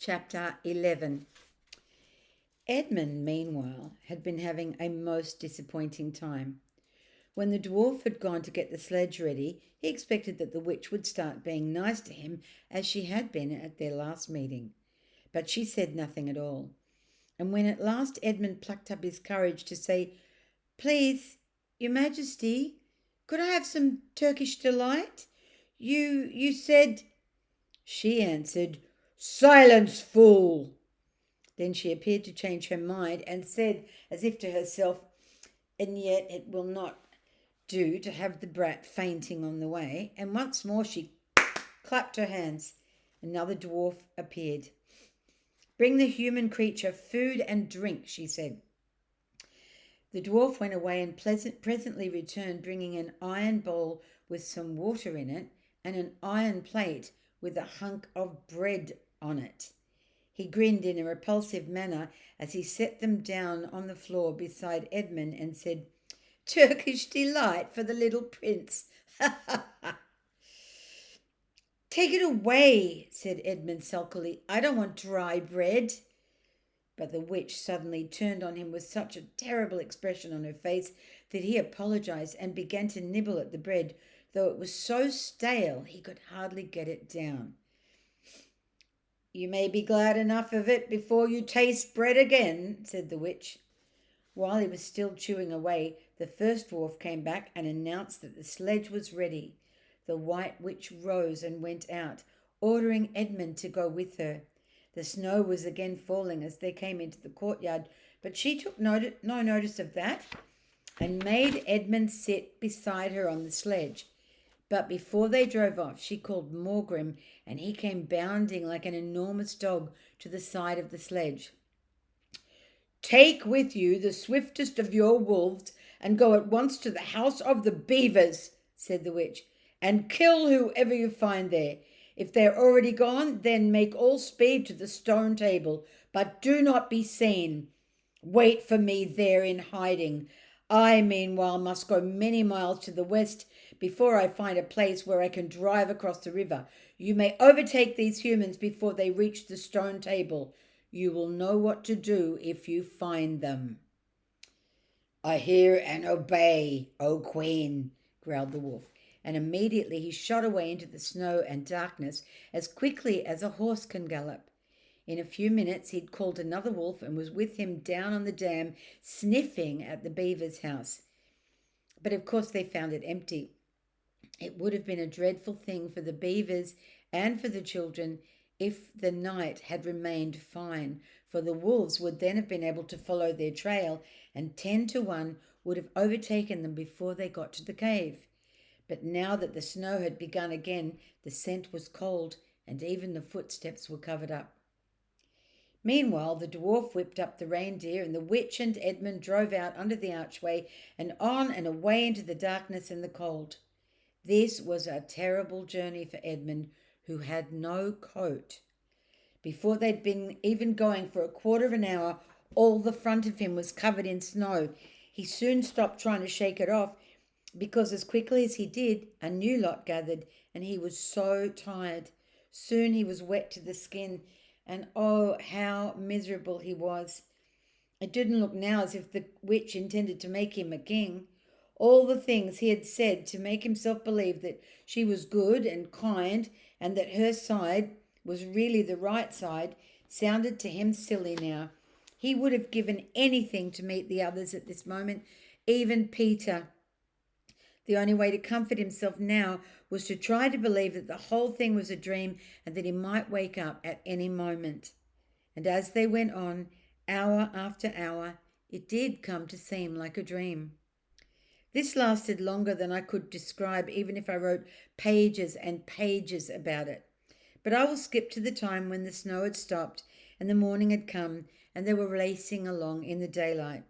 Chapter 11. Edmund, meanwhile, had been having a most disappointing time. When the dwarf had gone to get the sledge ready, he expected that the witch would start being nice to him as she had been at their last meeting. But she said nothing at all. And when at last Edmund plucked up his courage to say, "Please, Your Majesty, could I have some Turkish delight? You said—" She answered, "Silence, fool!" Then she appeared to change her mind and said, as if to herself, "And yet it will not do to have the brat fainting on the way." And once more she clapped her hands. Another dwarf appeared. "Bring the human creature food and drink," she said. The dwarf went away and presently returned, bringing an iron bowl with some water in it and an iron plate with a hunk of bread on it. He grinned in a repulsive manner as he set them down on the floor beside Edmund and said, "Turkish delight for the little prince. Ha ha ha." "Take it away," said Edmund sulkily. "I don't want dry bread." But the witch suddenly turned on him with such a terrible expression on her face that he apologized and began to nibble at the bread, though it was so stale he could hardly get it down. "You may be glad enough of it before you taste bread again," said the witch. While he was still chewing away, the first dwarf came back and announced that the sledge was ready. The white witch rose and went out, ordering Edmund to go with her. The snow was again falling as they came into the courtyard, but she took no notice of that and made Edmund sit beside her on the sledge. But before they drove off, she called Morgrim, and he came bounding like an enormous dog to the side of the sledge. "Take with you the swiftest of your wolves and go at once to the house of the beavers," said the witch, "and kill whoever you find there. If they are already gone, then make all speed to the stone table, but do not be seen. Wait for me there in hiding. I, meanwhile, must go many miles to the west before I find a place where I can drive across the river. You may overtake these humans before they reach the stone table. You will know what to do if you find them." "I hear and obey, O Queen," growled the wolf, and immediately he shot away into the snow and darkness as quickly as a horse can gallop. In a few minutes he'd called another wolf and was with him down on the dam, sniffing at the beaver's house. But of course they found it empty. It would have been a dreadful thing for the beavers and for the children if the night had remained fine, for the wolves would then have been able to follow their trail, and 10 to 1 would have overtaken them before they got to the cave. But now that the snow had begun again, the scent was cold, and even the footsteps were covered up. Meanwhile, the dwarf whipped up the reindeer, and the witch and Edmund drove out under the archway and on and away into the darkness and the cold. This was a terrible journey for Edmund, who had no coat. Before they'd been even going for a quarter of an hour, all the front of him was covered in snow. He soon stopped trying to shake it off, because as quickly as he did, a new lot gathered, and he was so tired. Soon he was wet to the skin, and oh, how miserable he was. It didn't look now as if the witch intended to make him a king. All the things he had said to make himself believe that she was good and kind and that her side was really the right side sounded to him silly now. He would have given anything to meet the others at this moment, even Peter. The only way to comfort himself now was to try to believe that the whole thing was a dream and that he might wake up at any moment. And as they went on, hour after hour, it did come to seem like a dream. This lasted longer than I could describe, even if I wrote pages and pages about it. But I will skip to the time when the snow had stopped and the morning had come and they were racing along in the daylight.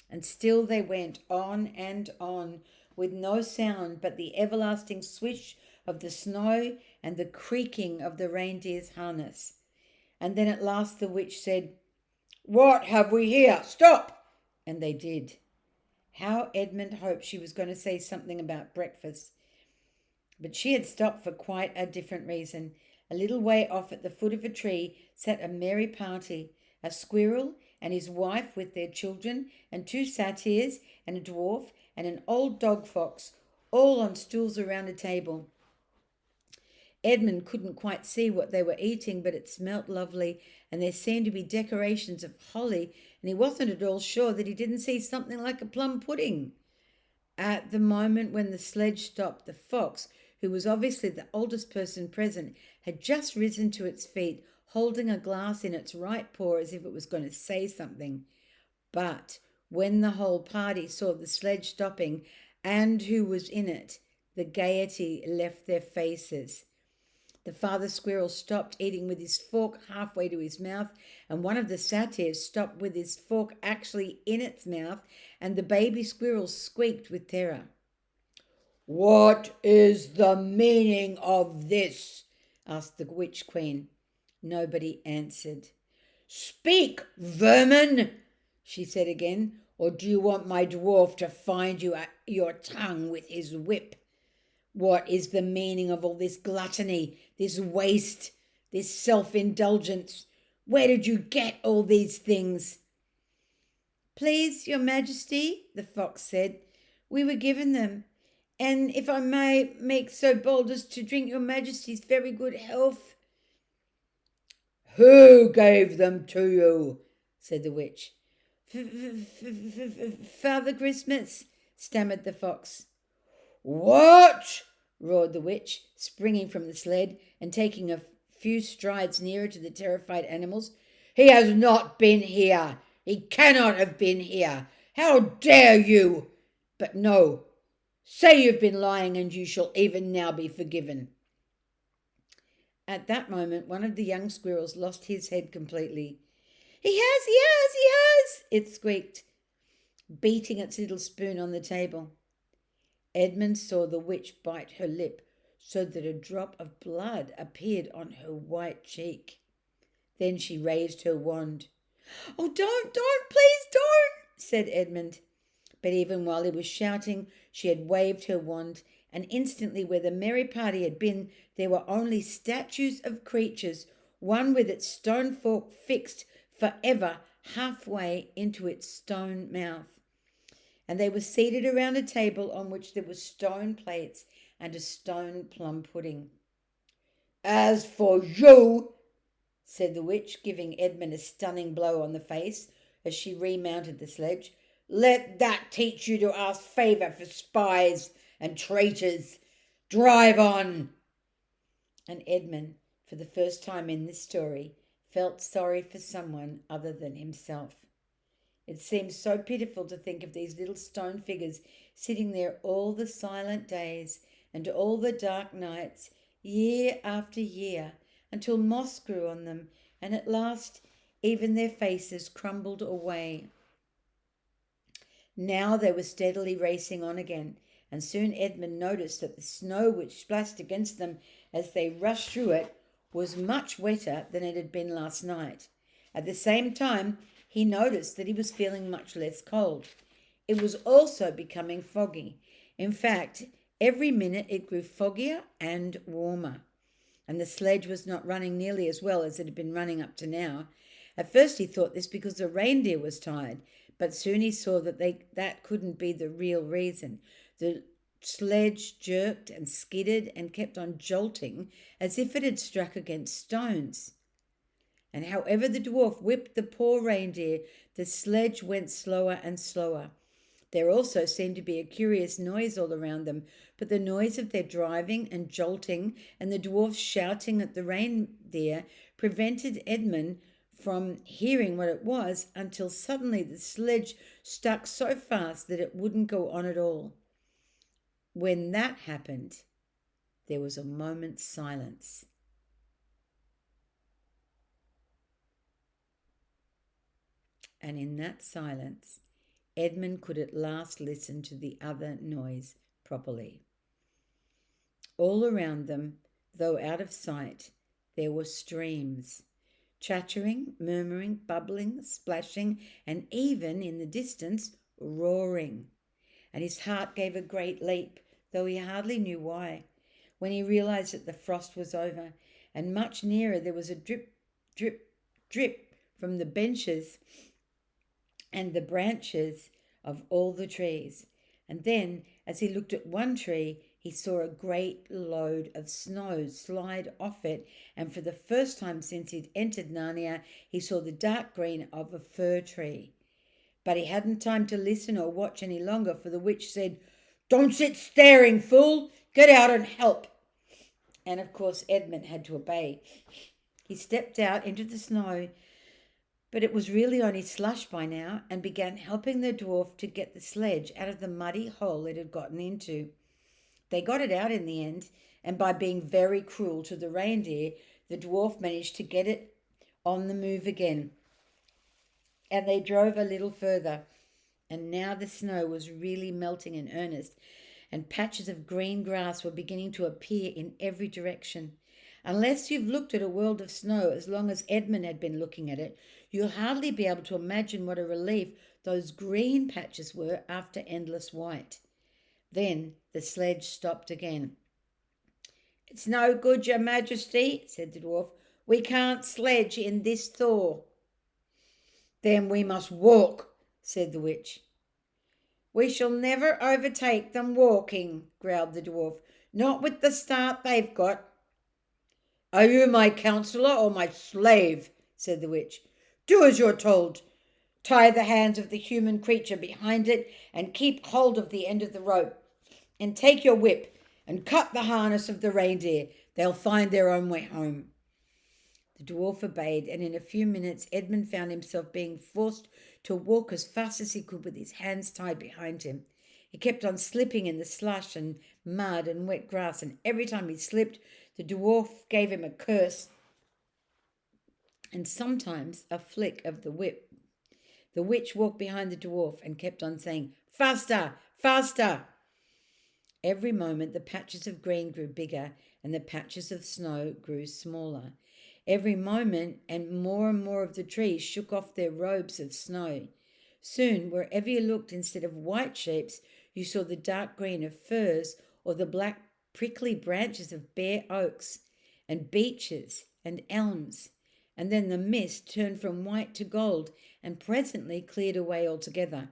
And still they went on and on, with no sound but the everlasting swish of the snow and the creaking of the reindeer's harness. And then at last the witch said, "What have we here? Stop!" And they did. How Edmund hoped she was going to say something about breakfast. But she had stopped for quite a different reason. A little way off at the foot of a tree sat a merry party, a squirrel and his wife with their children, and two satyrs and a dwarf and an old dog fox, all on stools around a table. Edmund couldn't quite see what they were eating, but it smelt lovely, and there seemed to be decorations of holly, and he wasn't at all sure that he didn't see something like a plum pudding. At the moment when the sledge stopped, the fox, who was obviously the oldest person present, had just risen to its feet, holding a glass in its right paw as if it was going to say something. But when the whole party saw the sledge stopping and who was in it, the gaiety left their faces. The father squirrel stopped eating with his fork halfway to his mouth, and one of the satyrs stopped with his fork actually in its mouth, and the baby squirrel squeaked with terror. "What is the meaning of this?" asked the witch queen. Nobody answered. "Speak, vermin," she said again, "or do you want my dwarf to find you at your tongue with his whip? What is the meaning of all this gluttony, this waste, this self-indulgence? Where did you get all these things?" "Please, your majesty," the fox said, "we were given them, and if I may make so bold as to drink your majesty's very good health." "Who gave them to you?" said the witch. "Father Christmas," stammered the fox. "What?" roared the witch, springing from the sled and taking a few strides nearer to the terrified animals. "He has not been here. He cannot have been here. How dare you? But no, say you've been lying, and you shall even now be forgiven." At that moment, one of the young squirrels lost his head completely. He has, it squeaked, beating its little spoon on the table. Edmund saw the witch bite her lip so that a drop of blood appeared on her white cheek. Then she raised her wand. "Oh, don't, please don't," said Edmund. But even while he was shouting, she had waved her wand, and instantly where the merry party had been, there were only statues of creatures, one with its stone fork fixed forever halfway into its stone mouth. And they were seated around a table on which there were stone plates and a stone plum pudding. "As for you," said the witch, giving Edmund a stunning blow on the face as she remounted the sledge, "let that teach you to ask favour for spies and traitors. Drive on." And Edmund, for the first time in this story, felt sorry for someone other than himself. It seemed so pitiful to think of these little stone figures sitting there all the silent days and all the dark nights, year after year, until moss grew on them, and at last even their faces crumbled away. Now they were steadily racing on again, and soon Edmund noticed that the snow which splashed against them as they rushed through it was much wetter than it had been last night. At the same time, he noticed that he was feeling much less cold. It was also becoming foggy. In fact, every minute it grew foggier and warmer, and the sledge was not running nearly as well as it had been running up to now. At first he thought this because the reindeer was tired, but soon he saw that that couldn't be the real reason. The sledge jerked and skidded and kept on jolting as if it had struck against stones. And however the dwarf whipped the poor reindeer, the sledge went slower and slower. There also seemed to be a curious noise all around them, but the noise of their driving and jolting and the dwarf's shouting at the reindeer prevented Edmund from hearing what it was until suddenly the sledge stuck so fast that it wouldn't go on at all. When that happened, there was a moment's silence. And in that silence, Edmund could at last listen to the other noise properly. All around them, though out of sight, there were streams, chattering, murmuring, bubbling, splashing, and even in the distance, roaring. And his heart gave a great leap, though he hardly knew why, when he realized that the frost was over and much nearer there was a drip, drip, drip from the benches and the branches of all the trees. And then, as he looked at one tree, he saw a great load of snow slide off it, and for the first time since he'd entered Narnia, he saw the dark green of a fir tree. But he hadn't time to listen or watch any longer, for the witch said, "Don't sit staring, fool! Get out and help!" And of course, Edmund had to obey. He stepped out into the snow, but it was really only slush by now, and began helping the dwarf to get the sledge out of the muddy hole it had gotten into. They got it out in the end, and by being very cruel to the reindeer, the dwarf managed to get it on the move again. And they drove a little further, and now the snow was really melting in earnest, and patches of green grass were beginning to appear in every direction. Unless you've looked at a world of snow as long as Edmund had been looking at it, you'll hardly be able to imagine what a relief those green patches were after endless white. Then the sledge stopped again. "It's no good, your majesty," said the dwarf. "We can't sledge in this thaw." "Then we must walk," said the witch. "We shall never overtake them walking," growled the dwarf. "Not with the start they've got." "Are you my counsellor or my slave?" said the witch. "Do as you're told. Tie the hands of the human creature behind it and keep hold of the end of the rope. And take your whip and cut the harness of the reindeer. They'll find their own way home." The dwarf obeyed, and in a few minutes Edmund found himself being forced to walk as fast as he could with his hands tied behind him. He kept on slipping in the slush and mud and wet grass, and every time he slipped, the dwarf gave him a curse and sometimes a flick of the whip. The witch walked behind the dwarf and kept on saying, "Faster, faster!" Every moment the patches of green grew bigger and the patches of snow grew smaller. Every moment and more of the trees shook off their robes of snow. Soon, wherever you looked, instead of white shapes, you saw the dark green of firs or the black prickly branches of bare oaks and beeches and elms. And then the mist turned from white to gold and presently cleared away altogether.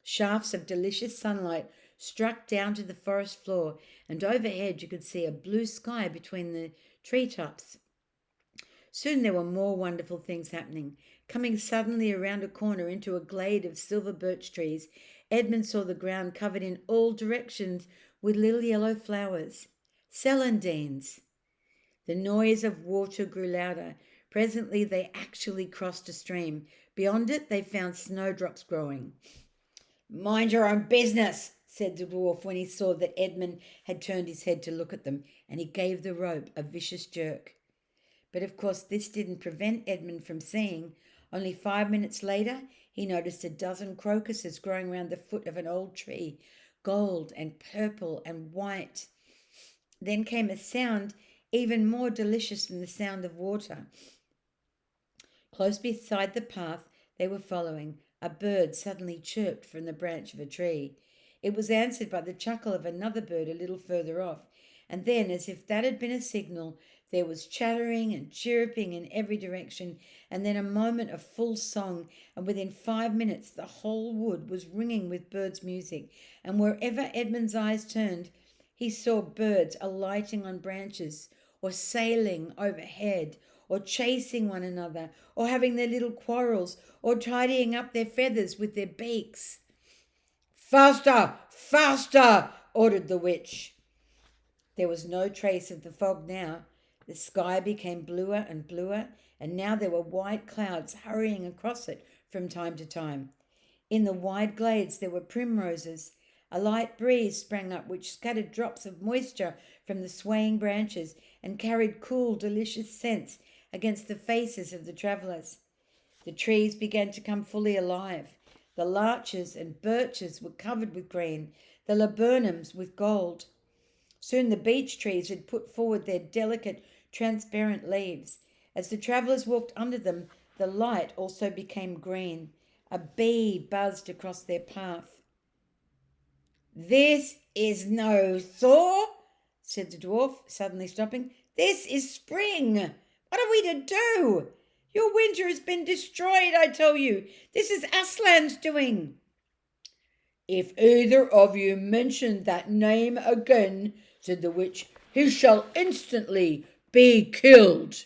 Shafts of delicious sunlight struck down to the forest floor, and overhead you could see a blue sky between the treetops. Soon there were more wonderful things happening. Coming suddenly around a corner into a glade of silver birch trees, Edmund saw the ground covered in all directions with little yellow flowers. Celandines. The noise of water grew louder. Presently they actually crossed a stream. Beyond it they found snowdrops growing. "Mind your own business," said the dwarf when he saw that Edmund had turned his head to look at them, and he gave the rope a vicious jerk. But of course this didn't prevent Edmund from seeing. Only 5 minutes later he noticed a dozen crocuses growing round the foot of an old tree, gold and purple and white. Then came a sound even more delicious than the sound of water. Close beside the path they were following, a bird suddenly chirped from the branch of a tree. It was answered by the chuckle of another bird a little further off, and then, as if that had been a signal, there was chattering and chirruping in every direction, and then a moment of full song, and within 5 minutes the whole wood was ringing with birds' music, and wherever Edmund's eyes turned, he saw birds alighting on branches, or sailing overhead, or chasing one another, or having their little quarrels, or tidying up their feathers with their beaks. "Faster, faster!" ordered the witch. There was no trace of the fog now. The sky became bluer and bluer, and now there were white clouds hurrying across it from time to time. In the wide glades there were primroses. A light breeze sprang up which scattered drops of moisture from the swaying branches and carried cool, delicious scents against the faces of the travellers. The trees began to come fully alive. The larches and birches were covered with green, the laburnums with gold. Soon the beech trees had put forward their delicate, transparent leaves. As the travellers walked under them, the light also became green. A bee buzzed across their path. "This is no thaw," said the dwarf, suddenly stopping. This is spring. What are we to do? Your winter has been destroyed, I tell you. This is Aslan's doing. If either of you mention that name again, said the witch, he shall instantly be killed.